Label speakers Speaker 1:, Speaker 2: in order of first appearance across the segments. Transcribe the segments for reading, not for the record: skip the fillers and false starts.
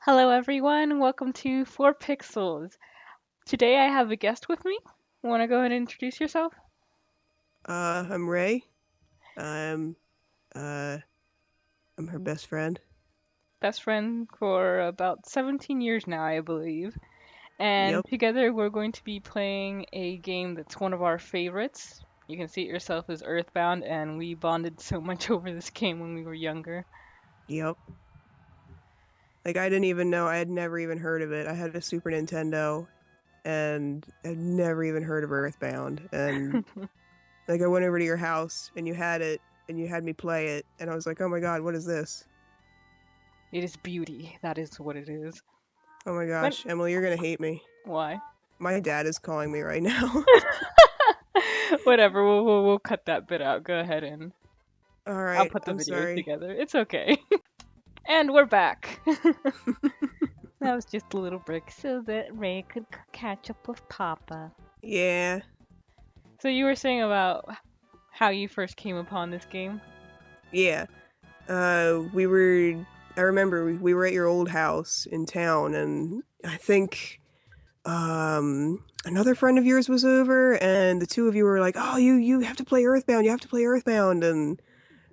Speaker 1: Hello, everyone. Welcome to 4pixels. Today I have a guest with me. Want to go ahead and introduce yourself?
Speaker 2: I'm Ray. I'm uh I'm her best friend.
Speaker 1: Best friend for about 17 years now, I believe. And
Speaker 2: Yep.
Speaker 1: together we're going to be playing a game that's one of our favorites. You can see it yourself as Earthbound, and we bonded so much over this game when we were younger.
Speaker 2: Yep. Like I didn't even know. I had never even heard of it. I had a Super Nintendo and I'd never even heard of Earthbound. And like I went over to your house and you had it and you had me play it and I was like, "Oh my God, what is this?"
Speaker 1: It is beauty. That is what it is.
Speaker 2: Oh my
Speaker 1: But
Speaker 2: gosh, Emily, you're gonna hate me.
Speaker 1: why?
Speaker 2: My dad is calling me right now.
Speaker 1: Whatever. We'll cut that bit out. Go ahead and
Speaker 2: All
Speaker 1: I'll
Speaker 2: right,
Speaker 1: put the
Speaker 2: I'm
Speaker 1: videos
Speaker 2: sorry.
Speaker 1: together. It's okay. And we're back. That was just a little break so that Ray could catch up with Papa.
Speaker 2: Yeah.
Speaker 1: So you were saying about how you first came upon this game?
Speaker 2: Yeah. We were. I remember we were at your old house in town, and I think another friend of yours was over, and the two of you were like, "Oh, you have to play Earthbound. You have to play Earthbound." And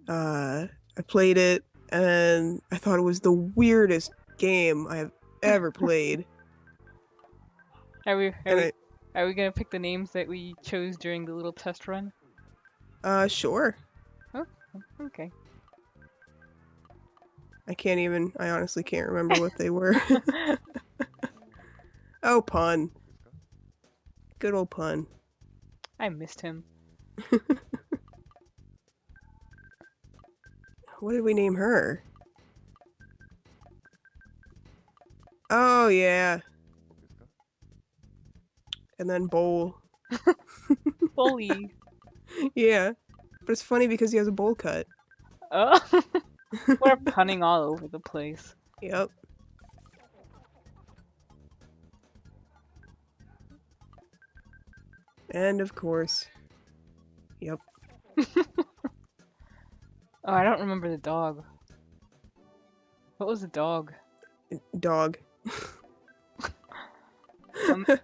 Speaker 2: I played it, and I thought it was the weirdest game I have ever played.
Speaker 1: Are we are
Speaker 2: And
Speaker 1: we are we gonna pick the names that we chose during the little test run?
Speaker 2: sure.
Speaker 1: Oh, okay.
Speaker 2: I can't even. I honestly can't remember what they were. Oh, pun. Good old pun.
Speaker 1: I missed him.
Speaker 2: What did we name her? Oh yeah, and then Bowl.
Speaker 1: Bully.
Speaker 2: Yeah, but it's funny because he has a bowl cut.
Speaker 1: Oh, we're punning all over the place.
Speaker 2: Yep. And of course, yep,
Speaker 1: Oh, I don't remember the dog. What was the dog?
Speaker 2: dog.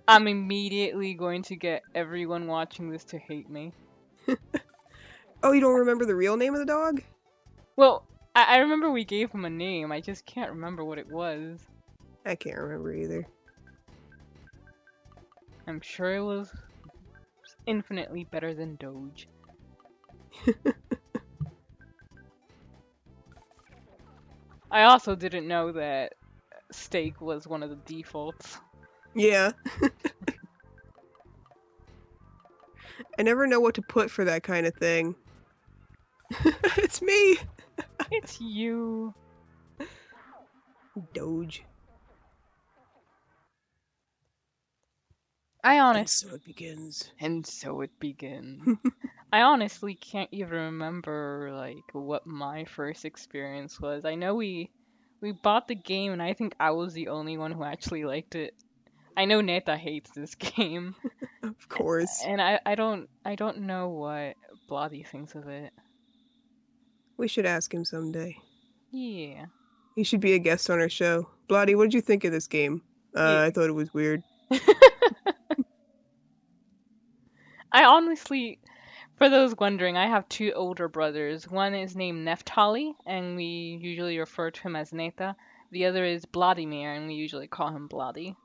Speaker 1: I'm immediately going to get everyone watching this to hate me.
Speaker 2: Oh, you don't remember the real name of the dog?
Speaker 1: Well, I remember we gave him a name. I just can't remember what it was.
Speaker 2: I can't remember either.
Speaker 1: I'm sure it was infinitely better than Doge. I also didn't know that steak was one of the defaults.
Speaker 2: Yeah, I never know what to put for that kind of thing. It's me,
Speaker 1: It's you.
Speaker 2: Doge.
Speaker 1: I
Speaker 2: And
Speaker 1: honest
Speaker 2: so it begins.
Speaker 1: and so it begins. I honestly can't even remember like what my first experience was. I know we bought the game and I think I was the only one who actually liked it. I know Neta hates this game
Speaker 2: Of course.
Speaker 1: and I don't know what Bloody thinks of it.
Speaker 2: We should ask him someday.
Speaker 1: Yeah.
Speaker 2: He should be a guest on our show. Bloody, what did you think of this game?
Speaker 1: Yeah.
Speaker 2: I thought it was weird.
Speaker 1: I honestly, for those wondering, I have two older brothers. One is named Neftali, and we usually refer to him as Neta. The other is Vladimir, and we usually call him Bloody.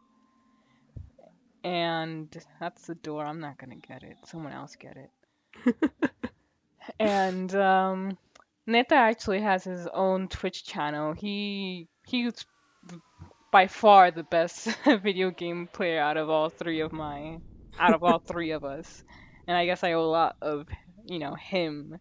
Speaker 1: And that's the door. I'm not gonna get it. Someone else get it. And Neta actually has his own Twitch channel. He's by far the best video game player out of all three of us. And I guess I owe a lot of, him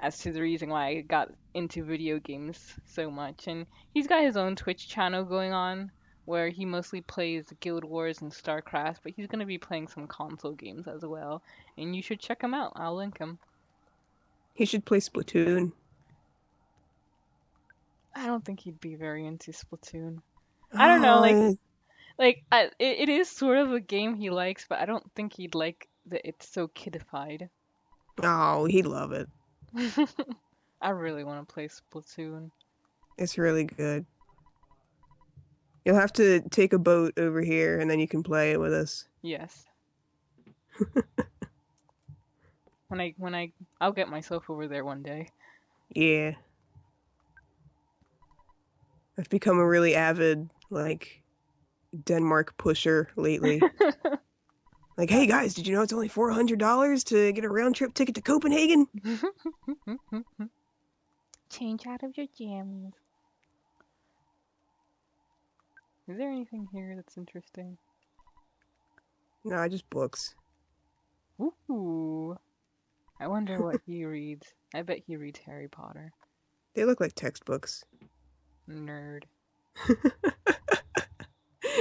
Speaker 1: as to the reason why I got into video games so much. And he's got his own Twitch channel going on where he mostly plays Guild Wars and StarCraft, but he's going to be playing some console games as well. And you should check him out. I'll link him.
Speaker 2: He should play Splatoon.
Speaker 1: I don't think he'd be very into Splatoon. I don't know,
Speaker 2: Oh,
Speaker 1: it is sort of a game he likes, but I don't think he'd like that it's so kidified.
Speaker 2: oh, he'd love it.
Speaker 1: I really want to play Splatoon.
Speaker 2: It's really good. You'll have to take a boat over here and then you can play it with us.
Speaker 1: Yes. When I I'll get myself over there one day.
Speaker 2: Yeah. I've become a really avid, like, Denmark pusher lately. Like, hey guys, did you know it's only $400 to get a round trip ticket to Copenhagen?
Speaker 1: Change out of your jammies. Is there anything here that's interesting?
Speaker 2: Nah, just books.
Speaker 1: Ooh. I wonder what he reads. I bet he reads Harry Potter.
Speaker 2: They look like textbooks.
Speaker 1: Nerd.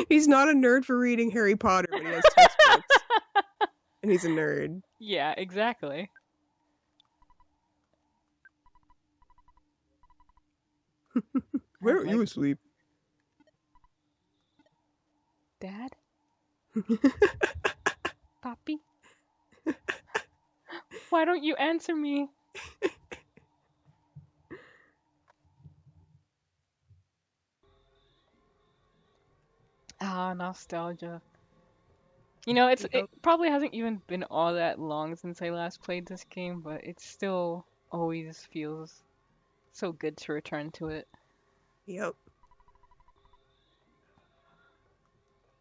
Speaker 2: He's not a nerd for reading Harry Potter, but he has textbooks. And he's a nerd.
Speaker 1: Yeah, exactly.
Speaker 2: Why
Speaker 1: I'm
Speaker 2: aren't
Speaker 1: like,
Speaker 2: you asleep?
Speaker 1: Dad? Poppy? Why don't you answer me? Ah, nostalgia. You know, it
Speaker 2: Yep.
Speaker 1: probably hasn't even been all that long since I last played this game, but it still always feels so good to return to it.
Speaker 2: Yep.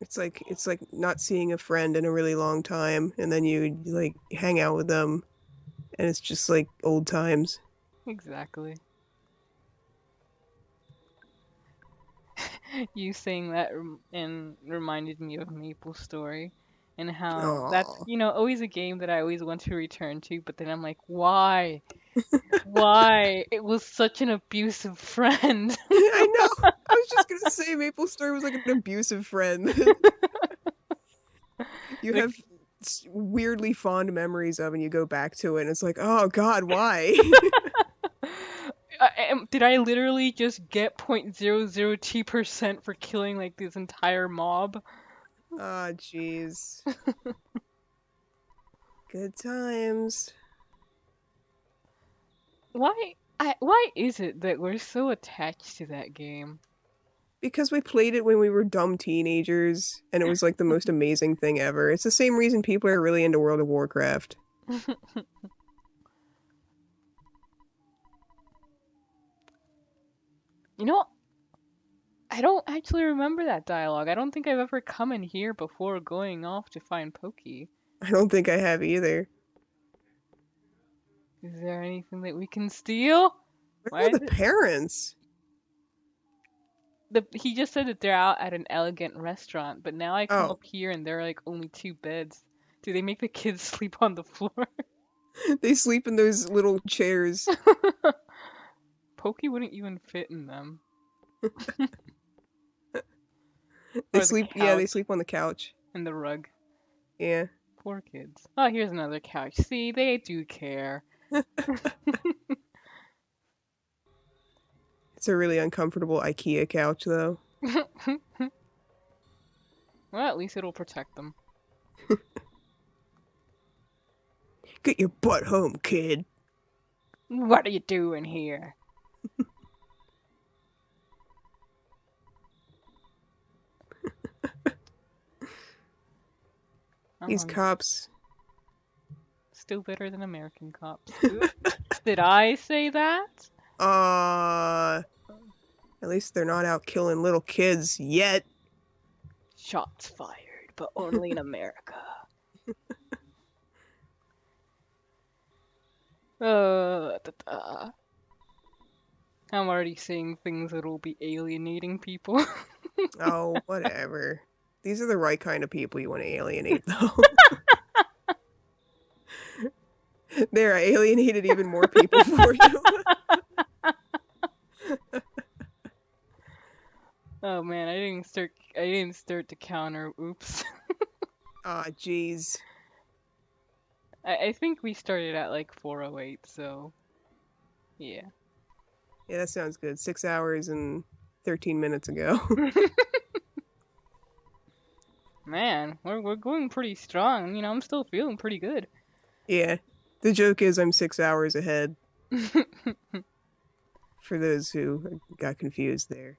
Speaker 2: It's like not seeing a friend in a really long time, and then you like hang out with them, and it's just like old times.
Speaker 1: Exactly. You saying that and reminded me of Maple Story and how that's,
Speaker 2: Oh,
Speaker 1: always a game that I always want to return to, but then I'm like, why? Why? It was such an abusive friend.
Speaker 2: I know. I was just gonna say Maple Story was like an abusive friend. You
Speaker 1: Like,
Speaker 2: have weirdly fond memories of, and you go back to it, and it's like, oh God, why?
Speaker 1: did I literally just get 0.0002% for killing like this entire mob?
Speaker 2: Ah, jeez. Good times.
Speaker 1: Why is it that we're so attached to that game?
Speaker 2: Because we played it when we were dumb teenagers, and it was like the most amazing thing ever. It's the same reason people are really into World of Warcraft.
Speaker 1: You know, I don't actually remember that dialogue. I don't think I've ever come in here before going off to find Pokey.
Speaker 2: I don't think I have either.
Speaker 1: Is there anything that we can steal?
Speaker 2: Where
Speaker 1: Why
Speaker 2: are
Speaker 1: is
Speaker 2: the
Speaker 1: it?
Speaker 2: parents?
Speaker 1: He just said that they're out at an elegant restaurant, but now I come
Speaker 2: Oh,
Speaker 1: up here and there are like only two beds. Do they make the kids sleep on the floor?
Speaker 2: they sleep in those little chairs.
Speaker 1: Pokey wouldn't even fit in them.
Speaker 2: They
Speaker 1: Or the
Speaker 2: sleep, yeah, they
Speaker 1: couch
Speaker 2: sleep on the couch.
Speaker 1: and the rug.
Speaker 2: Yeah.
Speaker 1: Poor kids. Oh, here's another couch. See, they do care.
Speaker 2: It's a really uncomfortable IKEA couch, though.
Speaker 1: Well, at least it'll protect them.
Speaker 2: Get your butt home, kid.
Speaker 1: What are you doing here? I'm
Speaker 2: These
Speaker 1: hungry.
Speaker 2: cops.
Speaker 1: Still better than American cops. Oops. Did I say that?
Speaker 2: Uh, at least they're not out killing little kids yet.
Speaker 1: Shots fired, but only in America. Da. I'm already saying things that'll be alienating people.
Speaker 2: Oh, whatever. These are the right kind of people you want to alienate, though. There, I alienated even more people for you.
Speaker 1: Oh man, I didn't start to counter. Oops.
Speaker 2: Ah, jeez.
Speaker 1: I think we started at like 408, so yeah.
Speaker 2: Yeah, that sounds good. 6 hours and 13 minutes ago.
Speaker 1: Man, we're going pretty strong. I'm still feeling pretty good.
Speaker 2: Yeah. The joke is I'm 6 hours ahead for those who got confused there.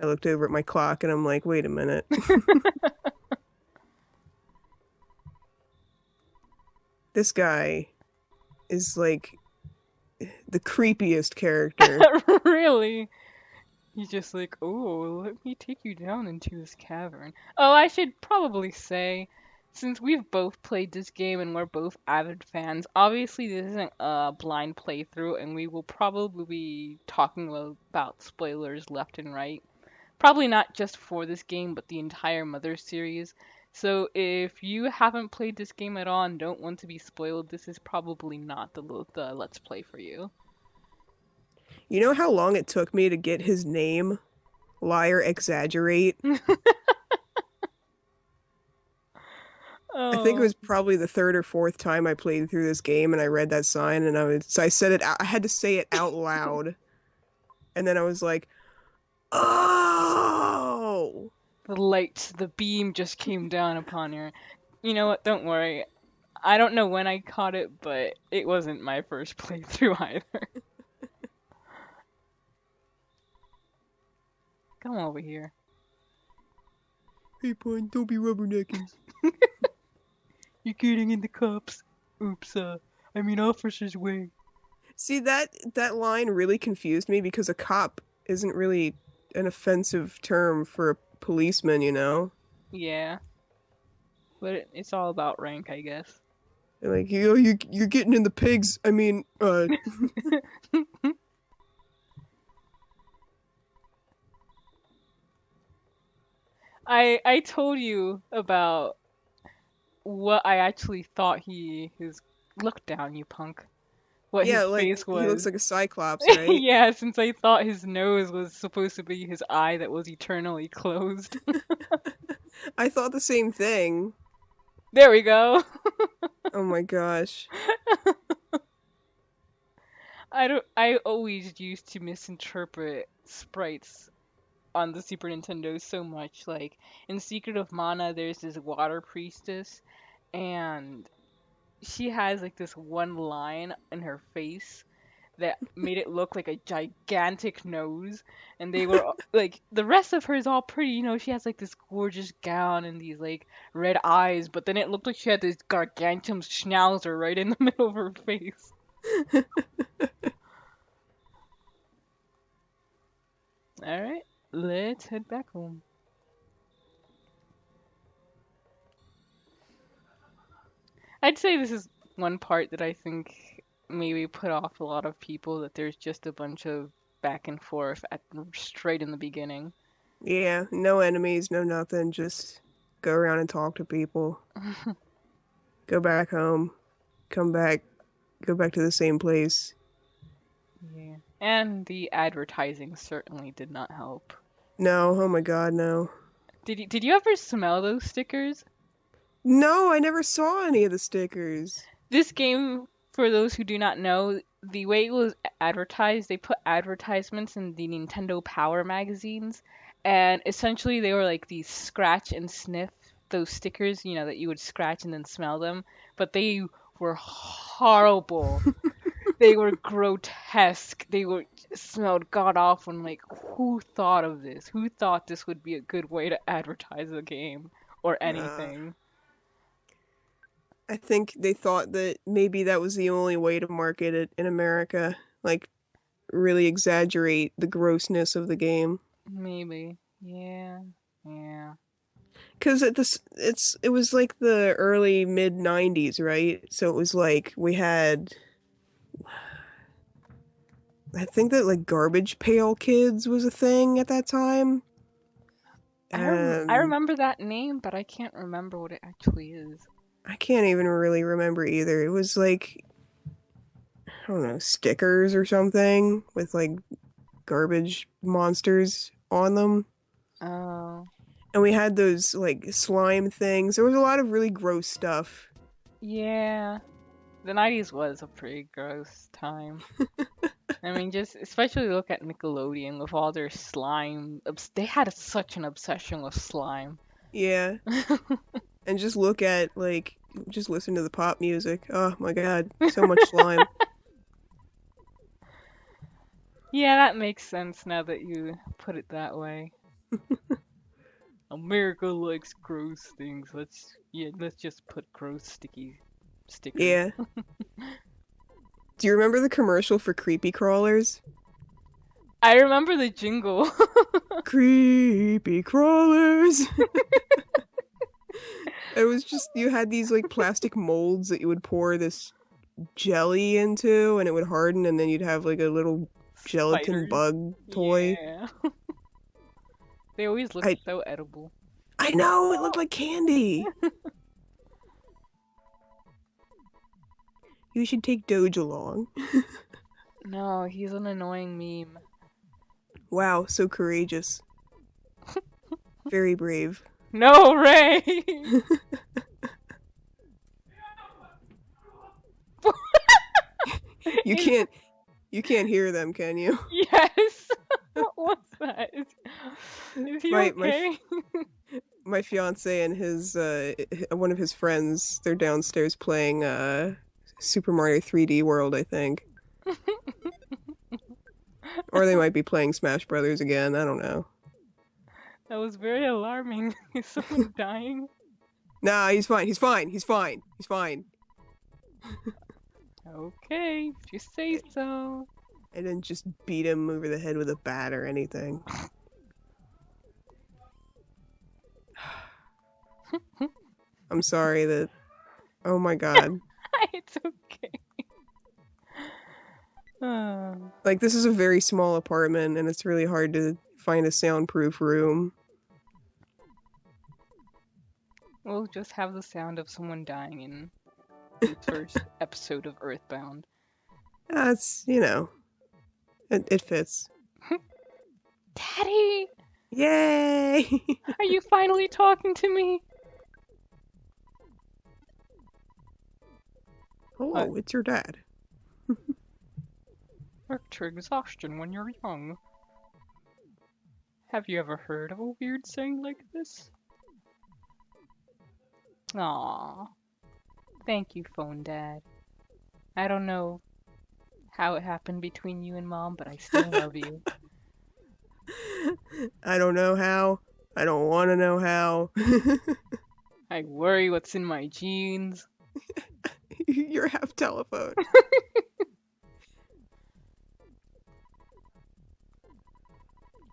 Speaker 2: I looked over at my clock and I'm like, wait a minute. This guy is like the creepiest character.
Speaker 1: Really? He's just like, oh, let me take you down into this cavern. Oh, I should probably say, since we've both played this game and we're both avid fans, obviously this isn't a blind playthrough, and we will probably be talking about spoilers left and right. Probably not just for this game, but the entire Mother series. So if you haven't played this game at all and don't want to be spoiled, this is probably not the Let's Play for you.
Speaker 2: You know how long it took me to get his name? Liar Exaggerate. I think it
Speaker 1: Oh,
Speaker 2: was probably the third or fourth time I played through this game and I read that sign and I said it out, I had to say it out loud. And then I was like, "Oh!"
Speaker 1: the beam just came down upon her. You know what? Don't worry. I don't know when I caught it, but it wasn't my first playthrough either. Come over here.
Speaker 2: Hey, Pun, don't be rubbernecking.
Speaker 1: You're getting in the cups. Oops, I mean officer's way.
Speaker 2: See, that line really confused me because a cop isn't really an offensive term for a policeman, you know?
Speaker 1: Yeah, but it's all about rank, I guess.
Speaker 2: Like, you're getting in the pigs. I mean,
Speaker 1: I told you about what I actually thought his look down, you punk. What
Speaker 2: yeah,
Speaker 1: his
Speaker 2: like
Speaker 1: face
Speaker 2: he looks
Speaker 1: was.
Speaker 2: like a cyclops, right?
Speaker 1: Yeah, since I thought his nose was supposed to be his eye that was eternally closed.
Speaker 2: I thought the same thing.
Speaker 1: There we go.
Speaker 2: Oh my gosh.
Speaker 1: I always used to misinterpret sprites on the Super Nintendo so much. Like in Secret of Mana there's this water priestess and she has like this one line in her face that made it look like a gigantic nose, and they were like the rest of her is all pretty, she has like this gorgeous gown and these like red eyes, but then it looked like she had this gargantuan schnauzer right in the middle of her face. All right, let's head back home. I'd say this is one part that I think maybe put off a lot of people, that there's just a bunch of back and forth at straight in the beginning.
Speaker 2: Yeah, no enemies, no nothing. Just go around and talk to people. Go back home. Come back. Go back to the same place.
Speaker 1: Yeah. And the advertising certainly did not help.
Speaker 2: No, oh my god, no.
Speaker 1: Did you ever smell those stickers?
Speaker 2: No, I never saw any of the stickers.
Speaker 1: This game, for those who do not know, the way it was advertised, they put advertisements in the Nintendo Power magazines, and essentially they were like these scratch and sniff, those stickers, that you would scratch and then smell them, but they were horrible. They were grotesque. They were smelled god awful. And like, who thought of this? Who thought this would be a good way to advertise a game or
Speaker 2: Uh,
Speaker 1: anything?
Speaker 2: I think they thought that maybe that was the only way to market it in America. Like, really exaggerate the grossness of the game.
Speaker 1: Maybe. Yeah. Yeah.
Speaker 2: Because it was like the early mid 90s, right? So it was like we had I think that like Garbage Pail Kids was a thing at that time.
Speaker 1: I
Speaker 2: And
Speaker 1: remember that name, but I can't remember what it actually is.
Speaker 2: I can't even really remember either. It was like I don't know, stickers or something with like garbage monsters on them.
Speaker 1: Oh.
Speaker 2: And we had those like slime things. There was a lot of really gross stuff.
Speaker 1: Yeah. The 90s was a pretty gross time. I mean, just especially look at Nickelodeon with all their slime. They had such an obsession with slime.
Speaker 2: Yeah. And just look at like just listen to the pop music. Oh my god, so much slime.
Speaker 1: Yeah, that makes sense now that you put it that way. America likes gross things. Let's just put gross sticky stickers.
Speaker 2: Yeah. Do you remember the commercial for creepy crawlers?
Speaker 1: I remember the jingle.
Speaker 2: Creepy crawlers. It was just you had these like plastic molds that you would pour this jelly into and it would harden and then you'd have like a little gelatin
Speaker 1: Spiders.
Speaker 2: bug toy.
Speaker 1: Yeah. They always look
Speaker 2: I
Speaker 1: so edible.
Speaker 2: I know, it looked like candy. You should take Doge along.
Speaker 1: No, he's an annoying meme.
Speaker 2: Wow, so courageous. Very brave.
Speaker 1: No, Ray!
Speaker 2: You
Speaker 1: Is-
Speaker 2: can't you can't hear them, can you?
Speaker 1: Yes! What's that? Is he
Speaker 2: My
Speaker 1: okay?
Speaker 2: my fiance and his one of his friends, they're downstairs playing Super Mario 3D World, I think. Or they might be playing Smash Brothers again, I don't know.
Speaker 1: That was very alarming. Is someone dying?
Speaker 2: Nah, he's fine. He's fine. He's fine. He's fine.
Speaker 1: Okay, if you say so.
Speaker 2: I didn't just beat him over the head with a bat or anything. I'm sorry that. Oh my god.
Speaker 1: It's okay. Uh,
Speaker 2: Like, this is a very small apartment and it's really hard to find a soundproof room.
Speaker 1: we'll just have the sound of someone dying in the first episode of Earthbound.
Speaker 2: That's, you know, it fits.
Speaker 1: Daddy!
Speaker 2: Yay!
Speaker 1: Are you finally talking to me?
Speaker 2: Hello, it's your dad.
Speaker 1: Work to exhaustion when you're young. Have you ever heard of a weird saying like this? Aww. Thank you, Phone Dad. I don't know how it happened between you and Mom, but I still love you.
Speaker 2: I don't know how. I don't want to know how.
Speaker 1: I worry what's in my jeans.
Speaker 2: You're half telephone.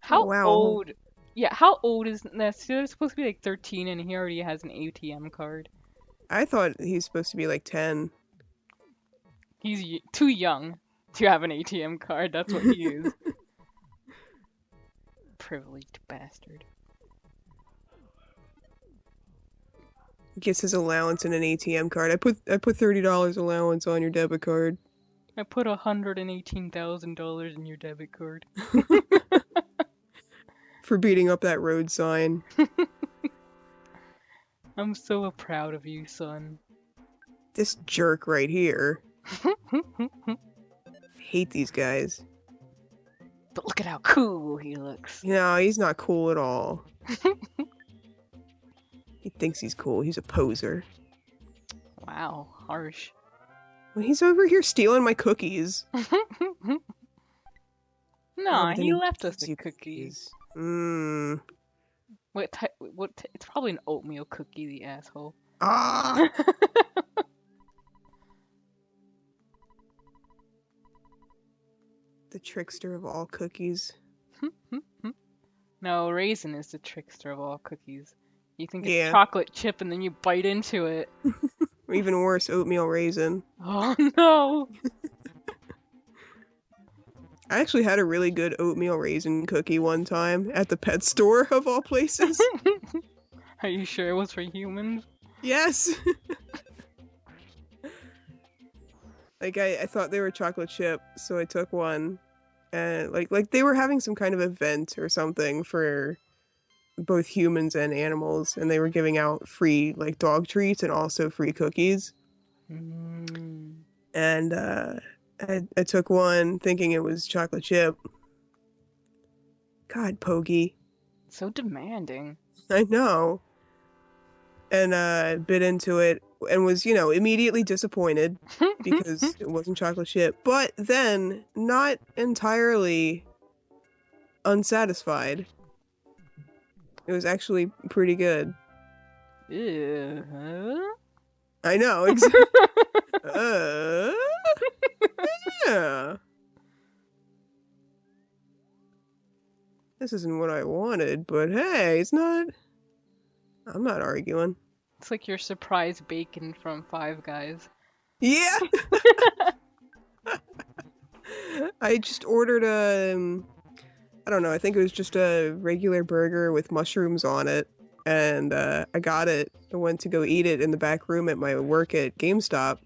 Speaker 1: How
Speaker 2: Wow.
Speaker 1: old? Yeah, how old is Ness? They're supposed to be like 13 and he already has an ATM card.
Speaker 2: I thought he's supposed to be like 10.
Speaker 1: He's too young to have an ATM card. That's what he is. Privileged bastard.
Speaker 2: Gets his allowance in an ATM card. I put $30 allowance on your debit card.
Speaker 1: I put $118,000 in your debit card.
Speaker 2: For beating up that road sign.
Speaker 1: I'm so proud of you, son.
Speaker 2: This jerk right here. Hate these guys.
Speaker 1: But look at how cool he looks.
Speaker 2: No, he's not cool at all. He thinks he's cool. He's a poser.
Speaker 1: Wow, harsh.
Speaker 2: Well, he's over here stealing my cookies.
Speaker 1: No,
Speaker 2: Then
Speaker 1: he left us
Speaker 2: gives
Speaker 1: the
Speaker 2: you
Speaker 1: cookies.
Speaker 2: Mmm.
Speaker 1: It's probably an oatmeal cookie, the asshole.
Speaker 2: Ah! The trickster of all cookies.
Speaker 1: No, raisin is the trickster of all cookies. You think it's
Speaker 2: Yeah.
Speaker 1: chocolate chip and then you bite into it.
Speaker 2: Or even worse, oatmeal raisin.
Speaker 1: Oh no!
Speaker 2: I actually had a really good oatmeal raisin cookie one time at the pet store, of all places.
Speaker 1: Are you sure it was for humans?
Speaker 2: Yes! Like, I thought they were chocolate chip, so I took one. And, like they were having some kind of event or something for both humans and animals, and they were giving out free, like, dog treats and also free cookies.
Speaker 1: Mm.
Speaker 2: And, I took one thinking it was chocolate chip. God, Poggy.
Speaker 1: So demanding.
Speaker 2: I know. And bit into it and was, immediately disappointed because it wasn't chocolate chip. But then, not entirely unsatisfied. It was actually pretty good.
Speaker 1: Ew. Huh?
Speaker 2: I know, exactly. Uh, yeah. This isn't what I wanted, but hey, it's not. I'm not arguing.
Speaker 1: It's like your surprise bacon from Five Guys.
Speaker 2: Yeah, I just ordered I don't know, I think it was just a regular burger with mushrooms on it. And I got it. I went to go eat it in the back room at my work at GameStop.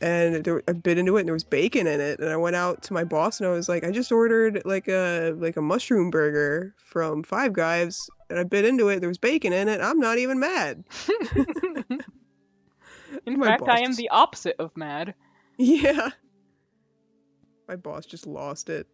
Speaker 2: And I bit into it and there was bacon in it. And I went out to my boss and I was like, I just ordered like a mushroom burger from Five Guys and I bit into it. There was bacon in it. I'm not even mad.
Speaker 1: In
Speaker 2: My
Speaker 1: fact, I
Speaker 2: boss
Speaker 1: am
Speaker 2: just
Speaker 1: the opposite of mad.
Speaker 2: yeah. My boss just lost it.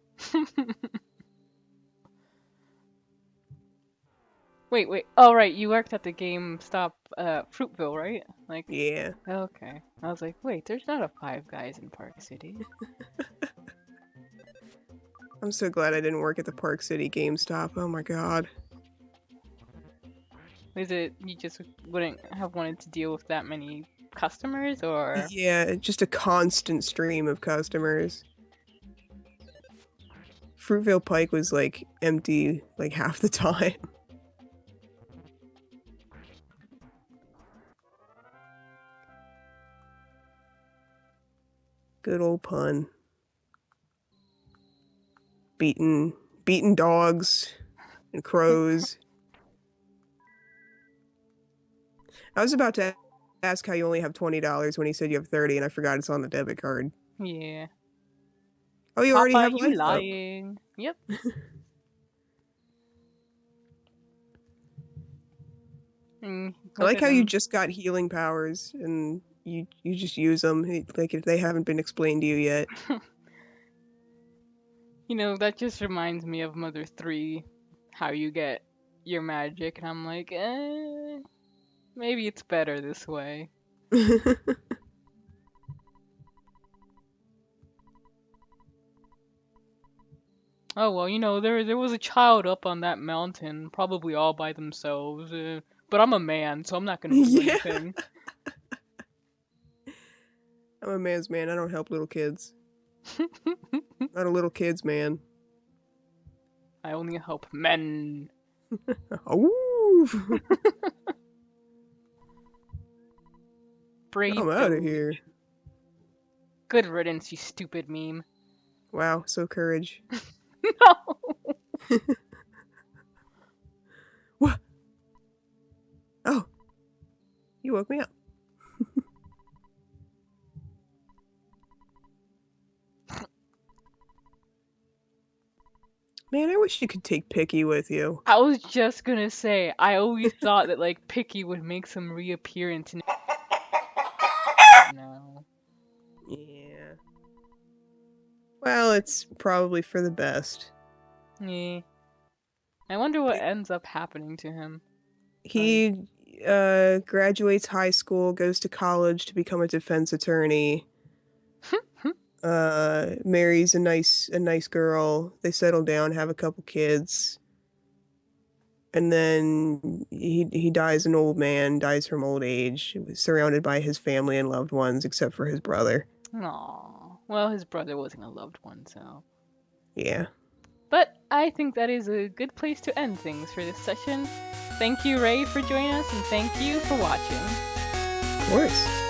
Speaker 1: Wait. Oh, right, you worked at the GameStop, Fruitville, right? Like,
Speaker 2: Yeah.
Speaker 1: okay. I was like, wait, there's not a Five Guys in Park City.
Speaker 2: I'm so glad I didn't work at the Park City GameStop. Oh my god.
Speaker 1: Is it you just wouldn't have wanted to deal with that many customers, or?
Speaker 2: Yeah, just a constant stream of customers. Fruitvale Pike was like empty like half the time. Good old pun. Beaten dogs and crows. I was about to ask how you only have $20 when he said you have 30 and I forgot it's on the debit card.
Speaker 1: Yeah.
Speaker 2: Oh, you already
Speaker 1: Papa,
Speaker 2: have
Speaker 1: you
Speaker 2: life up.
Speaker 1: lying. Yep.
Speaker 2: I
Speaker 1: Look
Speaker 2: like
Speaker 1: at
Speaker 2: how you
Speaker 1: him.
Speaker 2: just got healing powers and you just use them like if they haven't been explained to you yet.
Speaker 1: That just reminds me of Mother 3, how you get your magic, and I'm like, maybe it's better this way. Oh well, there was a child up on that mountain, probably all by themselves. But I'm a man, so I'm not gonna do
Speaker 2: Yeah,
Speaker 1: anything.
Speaker 2: I'm a man's man. I don't help little kids. Not a little kid's man.
Speaker 1: I only help men.
Speaker 2: Oh,
Speaker 1: Brave
Speaker 2: I'm out of
Speaker 1: Doge.
Speaker 2: here.
Speaker 1: Good riddance, you stupid meme.
Speaker 2: Wow, so courage.
Speaker 1: No.
Speaker 2: What? Oh, you woke me up. Man, I wish you could take Picky with you.
Speaker 1: I was just gonna say, I always thought that like Picky would make some reappearance in no.
Speaker 2: Yeah. Well, it's probably for the best.
Speaker 1: Yeah. I wonder what ends up happening to him. Like,
Speaker 2: He graduates high school, goes to college to become a defense attorney. Marries a nice girl. They settle down, have a couple kids, and then he dies an old man, dies from old age, surrounded by his family and loved ones, except for his brother.
Speaker 1: aw. Well, his brother wasn't a loved one, so.
Speaker 2: Yeah,
Speaker 1: But I think that is a good place to end things for this session. Thank you, Ray, for joining us, and thank you for watching.
Speaker 2: of course.